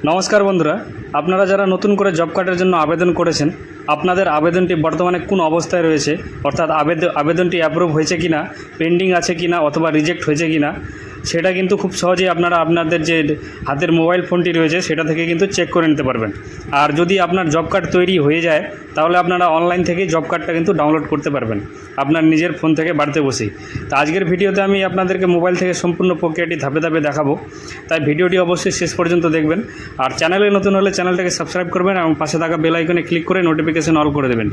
নমস্কার বন্ধুরা, আপনারা যারা নতুন করে জব কার্ডের জন্য আবেদন করেছেন, আপনাদের আবেদনটি বর্তমানে কোন অবস্থায় রয়েছে, অর্থাৎ আবেদনটি অ্যাপ্রুভ হয়েছে কিনা, পেন্ডিং আছে কিনা অথবা রিজেক্ট হয়েছে কিনা, সেটা কিন্তু খুব সহজেই আপনারা আপনাদের যে হাতের মোবাইল ফোনটি রয়েছে সেটা থেকে কিন্তু চেক করে নিতে পারবেন। আর যদি আপনার জব কার্ড তৈরি হয়ে যায় তাহলে আপনারা অনলাইন থেকেই জব কার্ডটা কিন্তু ডাউনলোড করতে পারবেন আপনার নিজের ফোন থেকে বাড়িতে বসেই। তো আজকের ভিডিওতে আমি আপনাদেরকে মোবাইল থেকে সম্পূর্ণ প্রক্রিয়াটি ধাপে ধাপে দেখাবো, তাই ভিডিওটি অবশ্যই শেষ পর্যন্ত দেখবেন। আর চ্যানেলে নতুন হলে চ্যানেলটাকে সাবস্ক্রাইব করবেন এবং পাশে থাকা বেল আইকনে ক্লিক করে নোটিফিকেশন অল করে দেবেন।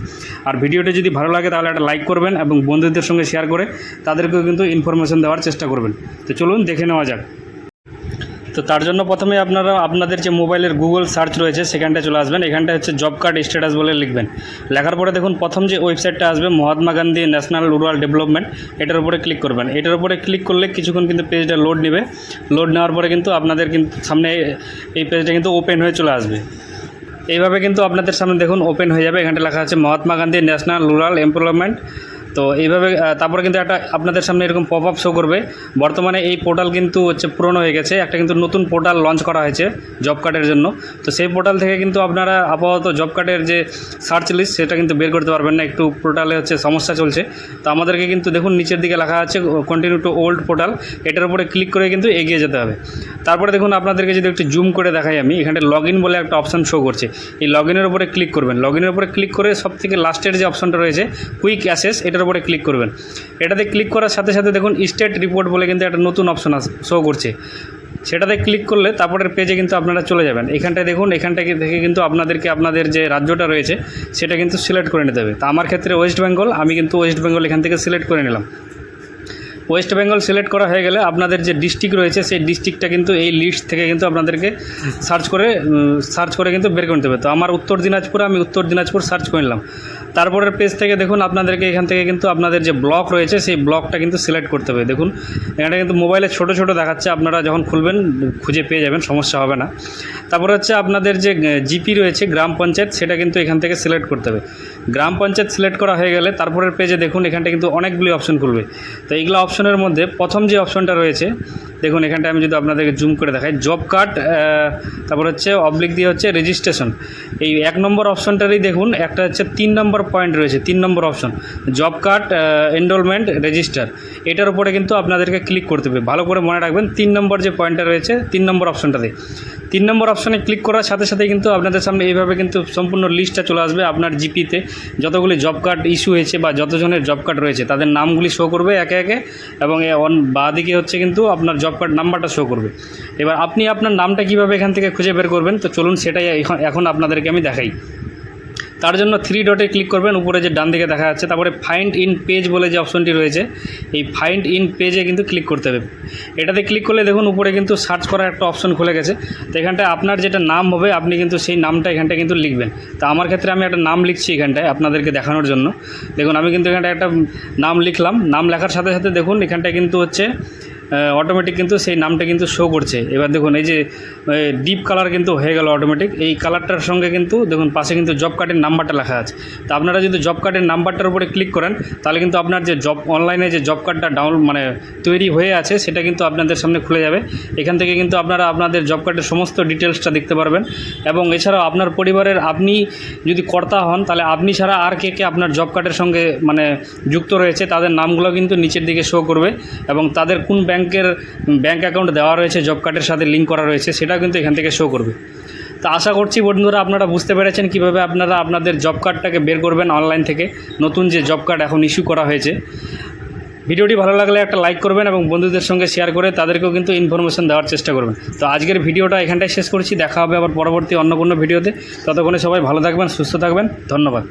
আর ভিডিওটি যদি ভালো লাগে তাহলে একটা লাইক করবেন এবং বন্ধুদের সঙ্গে শেয়ার করে তাদেরকেও কিন্তু ইনফরমেশন দেওয়ার চেষ্টা করবেন। তো চলুন দেখে নেওয়া যাক। তো তার জন্য প্রথমে আপনারা আপনাদের যে মোবাইলের গুগল সার্চ রয়েছে সেখানটায় চলে আসবেন। এখানটা হচ্ছে জব কার্ড স্ট্যাটাস বলে লিখবেন। লেখার পরে দেখুন প্রথম যে ওয়েবসাইটটা আসবে Mahatma Gandhi national rural development, এটার উপরে ক্লিক করবেন। এটার উপরে ক্লিক করলে কিছুক্ষণ কিন্তু পেজটা লোড নেবে। লোড নেওয়ার পরে কিন্তু আপনাদের কিন্তু সামনে এই পেজটা কিন্তু ওপেন হয়ে চলে আসবে। এইভাবে কিন্তু আপনাদের সামনে দেখুন ওপেন হয়ে যাবে। এখানটা লেখা আছে Mahatma Gandhi national rural employment. তো এইভাবে তারপরে কিন্তু একটা আপনাদের সামনে এরকম পপ আপ শো করবে। বর্তমানে এই পোর্টাল কিন্তু হচ্ছে পুরনো হয়ে গেছে, একটা কিন্তু নতুন পোর্টাল লঞ্চ করা হয়েছে জব কার্ডের জন্য। তো সেই পোর্টাল থেকে কিন্তু আপনারা আপাতত জব কার্ডের যে সার্চ লিস্ট সেটা কিন্তু বের করতে পারবেন না, একটু পোর্টালে হচ্ছে সমস্যা চলছে। তো আমাদেরকে কিন্তু দেখুন নিচের দিকে লেখা আছে কন্টিনিউ টু ওল্ড পোর্টাল, এটার উপরে ক্লিক করে কিন্তু এগিয়ে যেতে হবে। তারপরে দেখুন আপনাদেরকে যদি একটু জুম করে দেখাই আমি, এখানে লগ ইন বলে একটা অপশান শো করছে। এই লগ ইনের উপরে ক্লিক করবেন। লগ ইনের উপরে ক্লিক করে সব থেকে লাস্টের যে অপশানটা রয়েছে কুইক অ্যাসেস, এটার উপরে ক্লিক করবেন। এটাতে ক্লিক করার সাথে সাথে দেখুন স্টেট রিপোর্ট বলে কিন্তু একটা নতুন অপশন শো করছে। সেটাতে ক্লিক করলে তারপরের পেজে কিন্তু আপনারা চলে যাবেন। এখানটায় দেখুন, এখানটা থেকে কিন্তু আপনাদেরকে আপনাদের যে রাজ্যটা রয়েছে সেটা কিন্তু সিলেক্ট করে নিতে হবে। তো আমার ক্ষেত্রে ওয়েস্ট বেঙ্গল, আমি কিন্তু ওয়েস্ট বেঙ্গল এখান থেকে সিলেক্ট করে নিলাম। ওয়েস্ট বেঙ্গল সিলেক্ট করা হয়ে গেলে আপনাদের যে ডিস্ট্রিক্ট রয়েছে সেই ডিস্ট্রিক্টটা কিন্তু এই লিস্ট থেকে কিন্তু আপনাদেরকে সার্চ করে কিন্তু বের করে নিতে হবে। তো আমার উত্তর দিনাজপুর, আমি উত্তর দিনাজপুর সার্চ করে নিলাম। তারপরের পেজ থেকে দেখুন আপনাদেরকে এখান থেকে কিন্তু আপনাদের যে ব্লক রয়েছে সেই ব্লকটা কিন্তু সিলেক্ট করতে হবে। দেখুন এখানে কিন্তু মোবাইলে ছোট ছোট দেখাচ্ছে, আপনারা যখন খুলবেন খুঁজে পেয়ে যাবেন, সমস্যা হবে না। তারপর হচ্ছে আপনাদের যে জিপি রয়েছে গ্রাম পঞ্চায়েত, সেটা কিন্তু এখান থেকে সিলেক্ট করতে হবে। গ্রাম পঞ্চায়েত সিলেক্ট করা হয়ে গেলে তারপরের পেজে দেখুন এখানটা কিন্তু অনেকগুলি অপশন খুলবে। তো এইগুলো অপশনের মধ্যে প্রথম যে অপশনটা রয়েছে দেখুন, এখানটা আমি যদি আপনাদেরকে জুম করে দেখাই, জব কার্ড, তারপর হচ্ছে অবলিক দিয়ে হচ্ছে রেজিস্ট্রেশন। এই 1 নম্বর অপশনটারই দেখুন একটা হচ্ছে 3 নম্বর পয়েন্ট রয়েছে, 3 number option job card enrollment register. এটার উপরে কিন্তু আপনাদেরকে ক্লিক করতে হবে। ভালো করে মনে রাখবেন 3 নম্বর যে পয়েন্টটা রয়েছে 3 নম্বর অপশনটাতে, 3 নম্বর অপশনে ক্লিক করার সাথে সাথে কিন্তু আপনাদের সামনে এইভাবে কিন্তু সম্পূর্ণ লিস্টটা চলে আসবে। আপনার জিপিতে যতগুলি জব কার্ড ইস্যু হয়েছে বা যতজনের জব কার্ড রয়েছে তাদের নামগুলি শো করবে একে একে, এবং বাঁদিকে হচ্ছে কিন্তু আপনার জব কার্ড নাম্বারটা শো করবে। এবার আপনি আপনার নামটা কীভাবে এখান থেকে খুঁজে বের করবেন, তো চলুন সেটাই এখন আপনাদেরকে আমি দেখাই। তার জন্য 3 ডটে ক্লিক করবেন, উপরে যে ডান দিকে দেখা যাচ্ছে, তারপরে ফাইন্ড ইন পেজ বলে যে অপশনটি রয়েছে এই ফাইন্ড ইন পেজে কিন্তু ক্লিক করতে হবে। এটাতে ক্লিক করলে দেখুন উপরে কিন্তু সার্চ করার একটা অপশন খুলে গেছে। তো এখানটায় আপনার যেটা নাম হবে আপনি কিন্তু সেই নামটা এখানটায় কিন্তু লিখবেন। তো আমার ক্ষেত্রে আমি একটা নাম লিখছি এখানটায় আপনাদেরকে দেখানোর জন্য। দেখুন আমি কিন্তু এখানটায় একটা নাম লিখলাম। নাম লেখার সাথে সাথে দেখুন এখানটায় কিন্তু হচ্ছে অটোমেটিক কিন্তু সেই নামটা কিন্তু শো করছে। এবার দেখুন এই যে ডিপ কালার কিন্তু হয়ে গেল অটোমেটিক। এই কালারটার সঙ্গে কিন্তু দেখুন পাশে কিন্তু জব কার্ডের নাম্বারটা লেখা আছে। তো আপনারা যদি জব কার্ডের নাম্বারটার উপরে ক্লিক করেন তাহলে কিন্তু আপনার যে অনলাইনে যে জব কার্ডটা তৈরি হয়ে আছে সেটা কিন্তু আপনাদের সামনে খুলে যাবে। এখান থেকে কিন্তু আপনারা আপনাদের জব কার্ডের সমস্ত ডিটেলসটা দেখতে পারবেন। এবং এছাড়াও আপনার পরিবারের আপনি যদি কর্তা হন তাহলে আপনি ছাড়া আর কে কে আপনার জব কার্ডের সঙ্গে যুক্ত রয়েছে তাদের নামগুলো কিন্তু নিচের দিকে শো করবে, এবং তাদের কোন ব্যাঙ্ক অ্যাকাউন্ট দেওয়া রয়েছে জব কার্ডের সাথে লিঙ্ক করা রয়েছে সেটা কিন্তু এখান থেকে শো করবে। তো আশা করছি বন্ধুরা আপনারা বুঝতে পেরেছেন কীভাবে আপনারা আপনাদের জব কার্ডটাকে বের করবেন অনলাইন থেকে, নতুন যে জব কার্ড এখন ইস্যু করা হয়েছে। ভিডিওটি ভালো লাগলে একটা লাইক করবেন এবং বন্ধুদের সঙ্গে শেয়ার করে তাদেরকেও কিন্তু ইনফরমেশন দেওয়ার চেষ্টা করবেন। তো আজকের ভিডিওটা এখানটায় শেষ করছি, দেখা হবে আবার পরবর্তী অন্য কোনো ভিডিওতে। ততক্ষণে সবাই ভালো থাকবেন, সুস্থ থাকবেন, ধন্যবাদ।